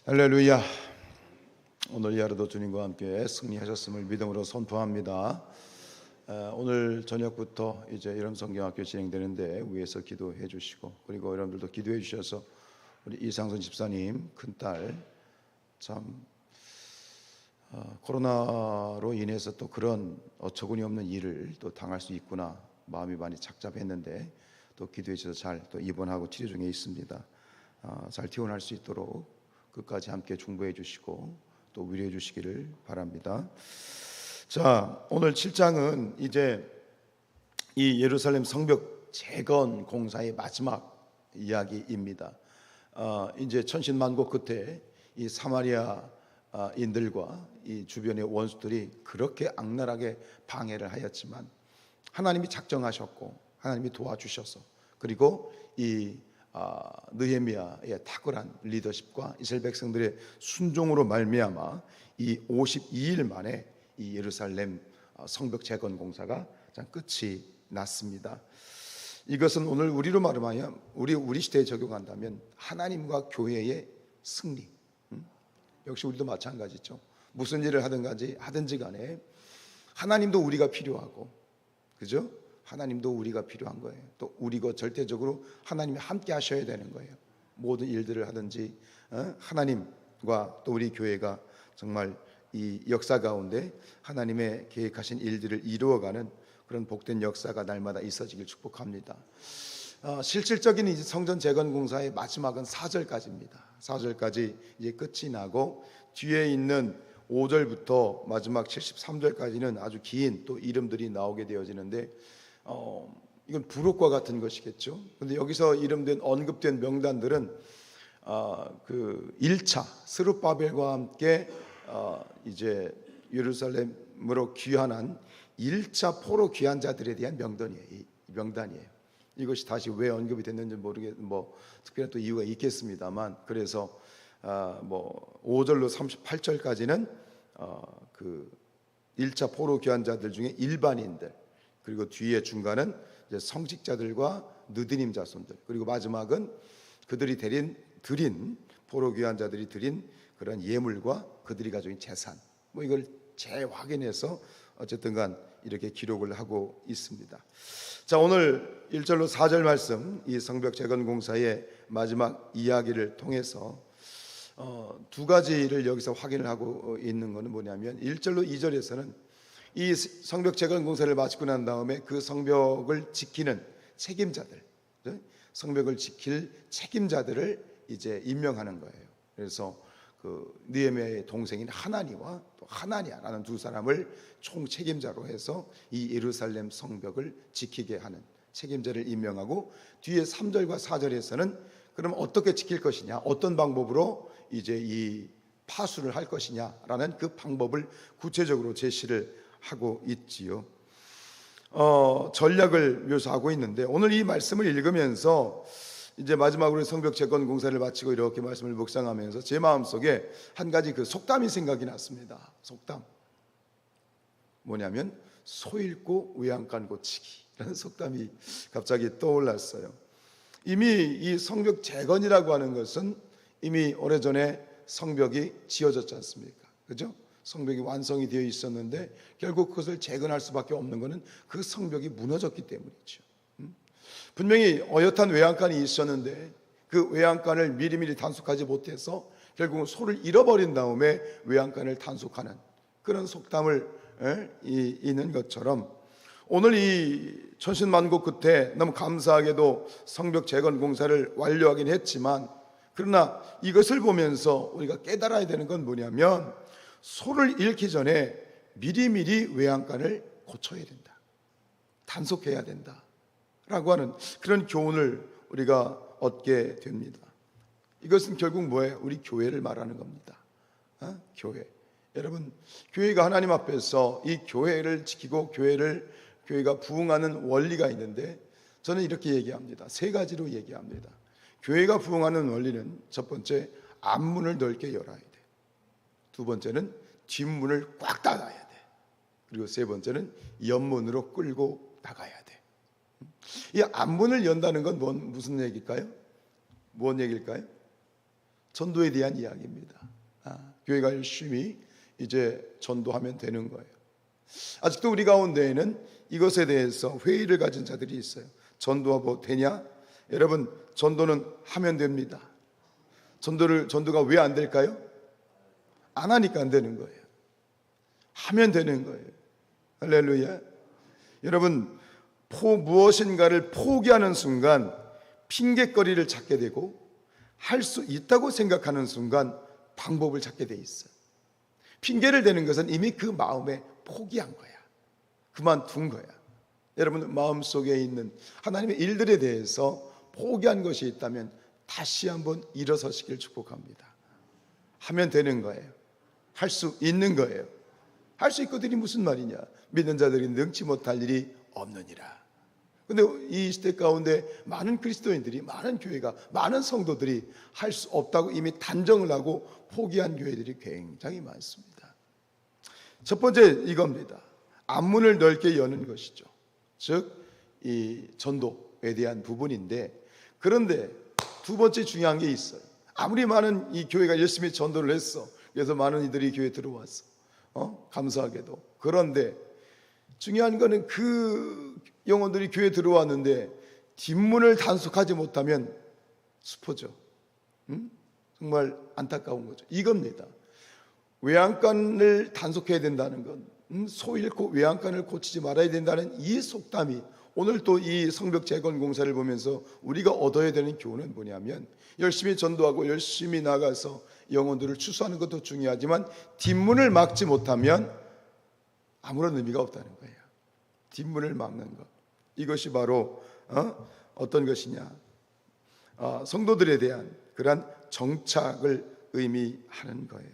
할렐루야. 오늘 이 하루도 주님과 함께 승리하셨음을 믿음으로 선포합니다. 오늘 저녁부터 이제 이런 성경학교 진행되는데 위에서 기도해 주시고, 그리고 여러분들도 기도해 주셔서 우리 이상선 집사님 큰딸 참 코로나로 인해서 또 그런 어처구니 없는 일을 또 당할 수 있구나 마음이 많이 착잡했는데, 또 기도해 주셔서 잘 또 입원하고 치료 중에 있습니다. 잘 퇴원할 수 있도록 끝까지 함께 중보해 주시고 또 위로해 주시기를 바랍니다. 자, 오늘 7장은 이제 이 예루살렘 성벽 재건 공사의 마지막 이야기입니다. 이제 천신만고 끝에 이 사마리아인들과 이 주변의 원수들이 그렇게 악랄하게 방해를 하였지만 하나님이 작정하셨고 하나님이 도와주셔서, 그리고 이 느헤미야의 탁월한 리더십과 이스라엘 백성들의 순종으로 말미암아 이 52일 만에 이 예루살렘 성벽 재건 공사가 끝이 났습니다. 이것은 오늘 우리로 말하면 우리 시대에 적용한다면 하나님과 교회의 승리. 역시 우리도 마찬가지죠. 무슨 일을 하든지 간에 하나님도 우리가 필요하고, 그죠? 하나님도 우리가 필요한 거예요. 또 우리가 절대적으로 하나님이 함께 하셔야 되는 거예요. 모든 일들을 하든지 하나님과 또 우리 교회가 정말 이 역사 가운데 하나님의 계획하신 일들을 이루어가는 그런 복된 역사가 날마다 있어지길 축복합니다. 실질적인 이제 성전 재건 공사의 마지막은 4절까지입니다. 4절까지 이제 끝이 나고 뒤에 있는 5절부터 마지막 73절까지는 아주 긴 또 이름들이 나오게 되어지는데, 이건 부록과 같은 것이겠죠. 근데 여기서 이름된 언급된 명단들은 그 1차 스룹바벨과 함께 이제 예루살렘으로 귀환한 1차 포로 귀환자들에 대한 명단이에요. 이것이 다시 왜 언급이 됐는지 특별한 또 이유가 있겠습니다만, 그래서 5절로 38절까지는 그 1차 포로 귀환자들 중에 일반인들, 그리고 뒤에 중간은 이제 성직자들과 느드님 자손들, 그리고 마지막은 그들이 드린 포로 귀환자들이 드린 그런 예물과 그들이 가진 재산, 이걸 재확인해서 어쨌든간 이렇게 기록을 하고 있습니다. 자, 오늘 1절로 4절 말씀, 이 성벽 재건 공사의 마지막 이야기를 통해서 두 가지를 여기서 확인을 하고 있는 것은 뭐냐면, 1절로 2절에서는 이 성벽 재건 공사를 마치고 난 다음에 그 성벽을 지키는 책임자들, 성벽을 지킬 책임자들을 이제 임명하는 거예요. 그래서 그 느헤미야의 동생인 하나니와 또 하나니아라는 두 사람을 총 책임자로 해서 이 예루살렘 성벽을 지키게 하는 책임자를 임명하고, 뒤에 3절과 4절에서는 그럼 어떻게 지킬 것이냐, 어떤 방법으로 이제 이 파수를 할 것이냐라는 그 방법을 구체적으로 제시를 하고 있지요. 전략을 묘사하고 있는데, 오늘 이 말씀을 읽으면서 이제 마지막으로 성벽 재건 공사를 마치고 이렇게 말씀을 묵상하면서 제 마음속에 한 가지 그 속담이 생각이 났습니다. 속담 뭐냐면 소 잃고 외양간 고치기라는 속담이 갑자기 떠올랐어요. 이미 이 성벽 재건이라고 하는 것은 이미 오래전에 성벽이 지어졌지 않습니까? 그죠? 성벽이 완성이 되어 있었는데 결국 그것을 재건할 수밖에 없는 것은 그 성벽이 무너졌기 때문이죠. 분명히 어엿한 외양간이 있었는데 그 외양간을 미리미리 단속하지 못해서 결국은 소를 잃어버린 다음에 외양간을 단속하는 그런 속담을 있는 것처럼, 오늘 이 천신만고 끝에 너무 감사하게도 성벽 재건 공사를 완료하긴 했지만, 그러나 이것을 보면서 우리가 깨달아야 되는 건 뭐냐면, 소를 잃기 전에 미리미리 외양간을 고쳐야 된다, 단속해야 된다 라고 하는 그런 교훈을 우리가 얻게 됩니다. 이것은 결국 뭐예요? 우리 교회를 말하는 겁니다. 교회. 여러분, 교회가 하나님 앞에서 이 교회를 지키고 교회가 부흥하는 원리가 있는데, 저는 이렇게 얘기합니다. 세 가지로 얘기합니다. 교회가 부흥하는 원리는 첫 번째, 앞문을 넓게 열어야 돼. 두 번째는 뒷문을 꽉 닫아야 돼. 그리고 세 번째는 옆문으로 끌고 나가야 돼. 이 앞문을 연다는 건 무슨 얘기일까요? 뭔 얘기일까요? 전도에 대한 이야기입니다. 교회가 열심히 이제 전도하면 되는 거예요. 아직도 우리 가운데에는 이것에 대해서 회의를 가진 자들이 있어요. 전도하고 되냐? 여러분, 전도는 하면 됩니다. 전도가 왜 안 될까요? 안 하니까 안 되는 거예요. 하면 되는 거예요. 할렐루야. 여러분, 무엇인가를 포기하는 순간 핑계거리를 찾게 되고, 할 수 있다고 생각하는 순간 방법을 찾게 돼 있어요. 핑계를 대는 것은 이미 그 마음에 포기한 거야. 그만둔 거야. 여러분 마음속에 있는 하나님의 일들에 대해서 포기한 것이 있다면 다시 한번 일어서시길 축복합니다. 하면 되는 거예요. 할 수 있는 거예요. 할 수 있거든이 무슨 말이냐? 믿는 자들이 능치 못할 일이 없느니라. 근데 이 시대 가운데 많은 그리스도인들이, 많은 교회가, 많은 성도들이 할 수 없다고 이미 단정을 하고 포기한 교회들이 굉장히 많습니다. 첫 번째 이겁니다. 앞문을 넓게 여는 것이죠. 즉 이 전도에 대한 부분인데, 그런데 두 번째 중요한 게 있어요. 아무리 많은 이 교회가 열심히 전도를 했어. 그래서 많은 이들이 교회에 들어왔어. 감사하게도. 그런데 중요한 거는 그 영혼들이 교회에 들어왔는데 뒷문을 단속하지 못하면 수포죠. 정말 안타까운 거죠. 이겁니다. 외양간을 단속해야 된다는 건, 소 잃고 외양간을 고치지 말아야 된다는 이 속담이, 오늘 또 이 성벽 재건 공사를 보면서 우리가 얻어야 되는 교훈은 뭐냐면, 열심히 전도하고 열심히 나가서 영혼들을 추수하는 것도 중요하지만 뒷문을 막지 못하면 아무런 의미가 없다는 거예요. 뒷문을 막는 것, 이것이 바로 어떤 것이냐, 성도들에 대한 그러한 정착을 의미하는 거예요.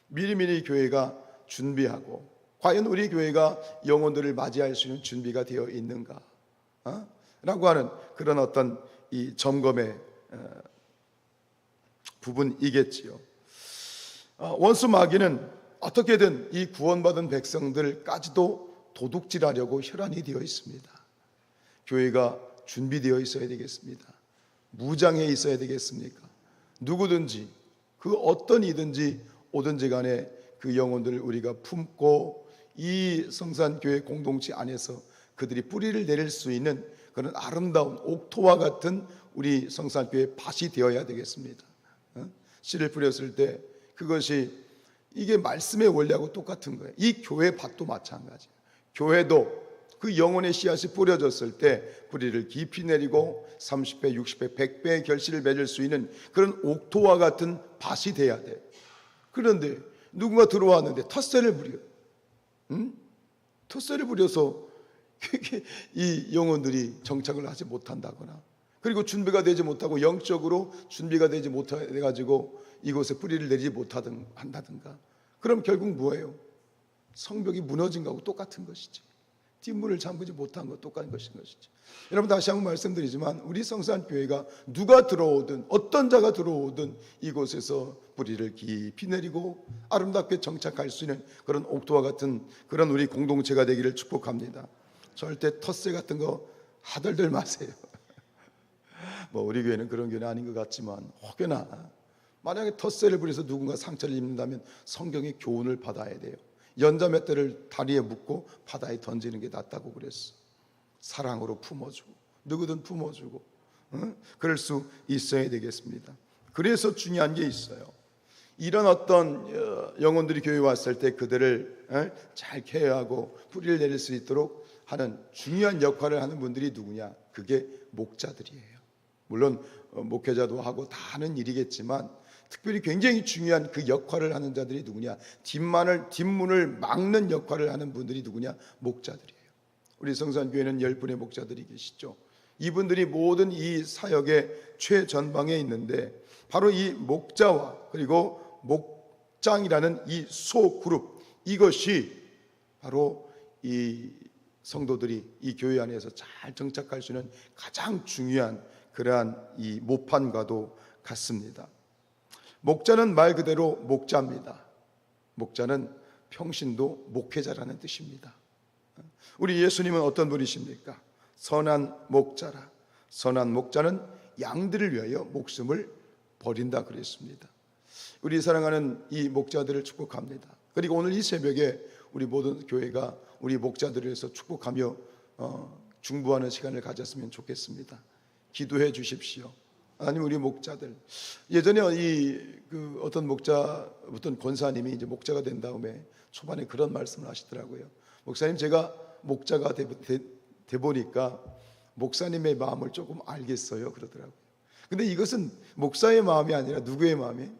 미리미리 교회가 준비하고, 과연 우리 교회가 영혼들을 맞이할 수 있는 준비가 되어 있는가 라고 하는 그런 어떤 이 점검의 부분이겠지요. 원수 마귀는 어떻게든 이 구원받은 백성들까지도 도둑질하려고 혈안이 되어 있습니다. 교회가 준비되어 있어야 되겠습니다. 무장해 있어야 되겠습니까? 누구든지 그 어떤 이든지 오든지 간에 그 영혼들을 우리가 품고 이 성산교회 공동체 안에서 그들이 뿌리를 내릴 수 있는 그런 아름다운 옥토와 같은 우리 성산교회 밭이 되어야 되겠습니다. 씨를 뿌렸을 때 그것이, 이게 말씀의 원리하고 똑같은 거예요. 이 교회 밭도 마찬가지예요. 교회도 그 영혼의 씨앗이 뿌려졌을 때 뿌리를 깊이 내리고 30배, 60배, 100배의 결실을 맺을 수 있는 그런 옥토와 같은 밭이 돼야 돼요. 그런데 누군가 들어왔는데 텃세를 부려, 텃세를 부려서 이 영혼들이 정착을 하지 못한다거나, 그리고 준비가 되지 못하고 영적으로 준비가 되지 못해가지고 이곳에 뿌리를 내리지 못한다든가, 그럼 결국 뭐예요? 성벽이 무너진 거하고 똑같은 것이지. 뒷문을 잠그지 못한 것 똑같은 것이지. 여러분, 다시 한번 말씀드리지만 우리 성산교회가 누가 들어오든 어떤 자가 들어오든 이곳에서 뿌리를 깊이 내리고 아름답게 정착할 수 있는 그런 옥토와 같은 그런 우리 공동체가 되기를 축복합니다. 절대 텃세 같은 거 하들들 마세요. 뭐 우리 교회는 그런 교회는 아닌 것 같지만, 혹여나 만약에 텃세를 부려서 누군가 상처를 입는다면 성경의 교훈을 받아야 돼요. 연자맷대를 다리에 묶고 바다에 던지는 게 낫다고 그랬어. 사랑으로 품어주고, 누구든 품어주고, 그럴 수 있어야 되겠습니다. 그래서 중요한 게 있어요. 이런 어떤 영혼들이 교회에 왔을 때 그들을 잘 케어하고 뿌리를 내릴 수 있도록 하는 중요한 역할을 하는 분들이 누구냐? 그게 목자들이에요. 물론 목회자도 하고 다 하는 일이겠지만, 특별히 굉장히 중요한 그 역할을 하는 자들이 누구냐? 뒷문을 막는 역할을 하는 분들이 누구냐? 목자들이에요. 우리 성산교회는 10분의 목자들이 계시죠. 이분들이 모든 이 사역의 최전방에 있는데, 바로 이 목자와 그리고 목장이라는 이 소그룹, 이것이 바로 이 성도들이 이 교회 안에서 잘 정착할 수 있는 가장 중요한 그러한 이 모판과도 같습니다. 목자는 말 그대로 목자입니다. 목자는 평신도 목회자라는 뜻입니다. 우리 예수님은 어떤 분이십니까? 선한 목자라. 선한 목자는 양들을 위하여 목숨을 버린다 그랬습니다. 우리 사랑하는 이 목자들을 축복합니다. 그리고 오늘 이 새벽에 우리 모든 교회가 우리 목자들을 위해서 축복하며 중보하는 시간을 가졌으면 좋겠습니다. 기도해 주십시오. 하나님, 우리 목자들, 예전에 어떤 권사님이 이제 목자가 된 다음에 초반에 그런 말씀을 하시더라고요. 목사님, 제가 목자가 돼 보니까 목사님의 마음을 조금 알겠어요, 그러더라고요. 근데 이것은 목사의 마음이 아니라 누구의 마음이에요?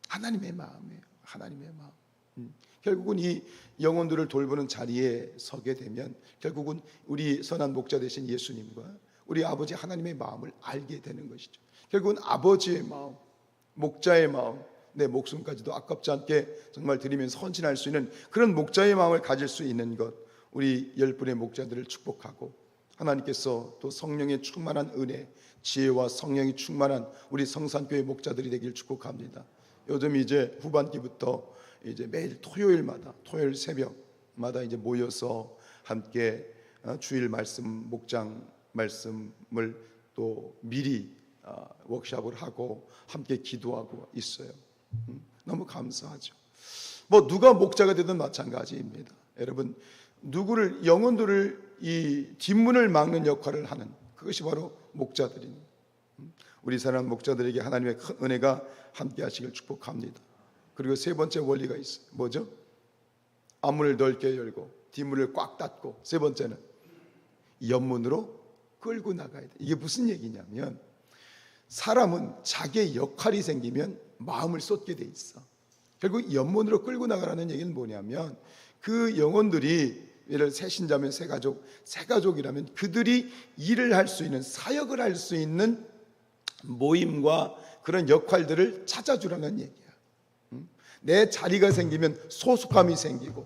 하나님의 마음이에요. 하나님의 마음. 결국은 이 영혼들을 돌보는 자리에 서게 되면 결국은 우리 선한 목자 되신 예수님과 우리 아버지 하나님의 마음을 알게 되는 것이죠. 결국은 아버지의 마음, 목자의 마음, 내 목숨까지도 아깝지 않게 정말 드리면서 헌신할 수 있는 그런 목자의 마음을 가질 수 있는 것, 우리 10분의 목자들을 축복하고, 하나님께서 또 성령의 충만한 은혜, 지혜와 성령이 충만한 우리 성산교회 목자들이 되길 축복합니다. 요즘 이제 후반기부터 이제 매일 토요일 새벽마다 이제 모여서 함께 주일 말씀, 목장 말씀을 또 미리 워크숍을 하고 함께 기도하고 있어요. 너무 감사하죠. 누가 목자가 되든 마찬가지입니다. 여러분, 누구를, 영혼들을 이 뒷문을 막는 역할을 하는, 그것이 바로 목자들입니다. 우리 사랑하는 목자들에게 하나님의 큰 은혜가 함께 하시길 축복합니다. 그리고 세 번째 원리가 있어요. 뭐죠? 앞문을 넓게 열고 뒷문을 꽉 닫고, 세 번째는 옆문으로 끌고 나가야 돼. 이게 무슨 얘기냐면, 사람은 자기의 역할이 생기면 마음을 쏟게 돼 있어. 결국 옆문으로 끌고 나가라는 얘기는 뭐냐면, 그 영혼들이, 예를 들어 새 신자면 새 가족이라면 그들이 일을 할 수 있는, 사역을 할 수 있는 모임과 그런 역할들을 찾아주라는 얘기야. 내 자리가 생기면 소속감이 생기고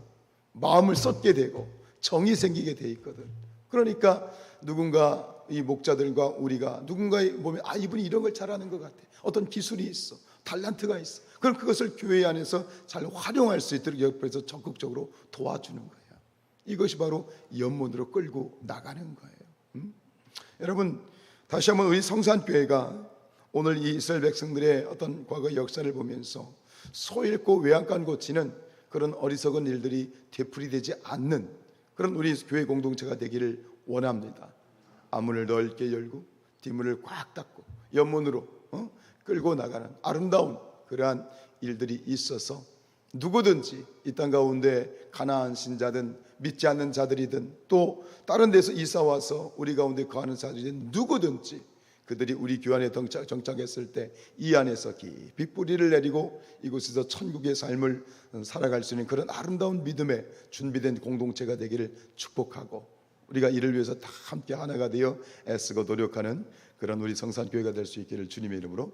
마음을 쏟게 되고 정이 생기게 돼 있거든. 그러니까 누군가, 이 목자들과 우리가 누군가에 보면 이분이 이런 걸 잘하는 것 같아, 어떤 기술이 있어, 탤런트가 있어, 그럼 그것을 교회 안에서 잘 활용할 수 있도록 옆에서 적극적으로 도와주는 거야. 이것이 바로 옆문으로 끌고 나가는 거예요. 여러분, 다시 한번 우리 성산교회가 오늘 이 이스라엘 백성들의 어떤 과거 역사를 보면서 소 잃고 외양간 고치는 그런 어리석은 일들이 되풀이되지 않는 그런 우리 교회 공동체가 되기를 원합니다. 앞문을 넓게 열고 뒷문을 꽉 닫고 옆문으로 끌고 나가는 아름다운 그러한 일들이 있어서, 누구든지 이 땅 가운데 가나안 신자든 믿지 않는 자들이든 또 다른 데서 이사 와서 우리 가운데 거하는 자들이든 누구든지 그들이 우리 교회 안에 정착했을 때 이 안에서 깊이 뿌리를 내리고 이곳에서 천국의 삶을 살아갈 수 있는 그런 아름다운 믿음에 준비된 공동체가 되기를 축복하고, 우리가 이를 위해서 다 함께 하나가 되어 애쓰고 노력하는 그런 우리 성산교회가 될 수 있기를 주님의 이름으로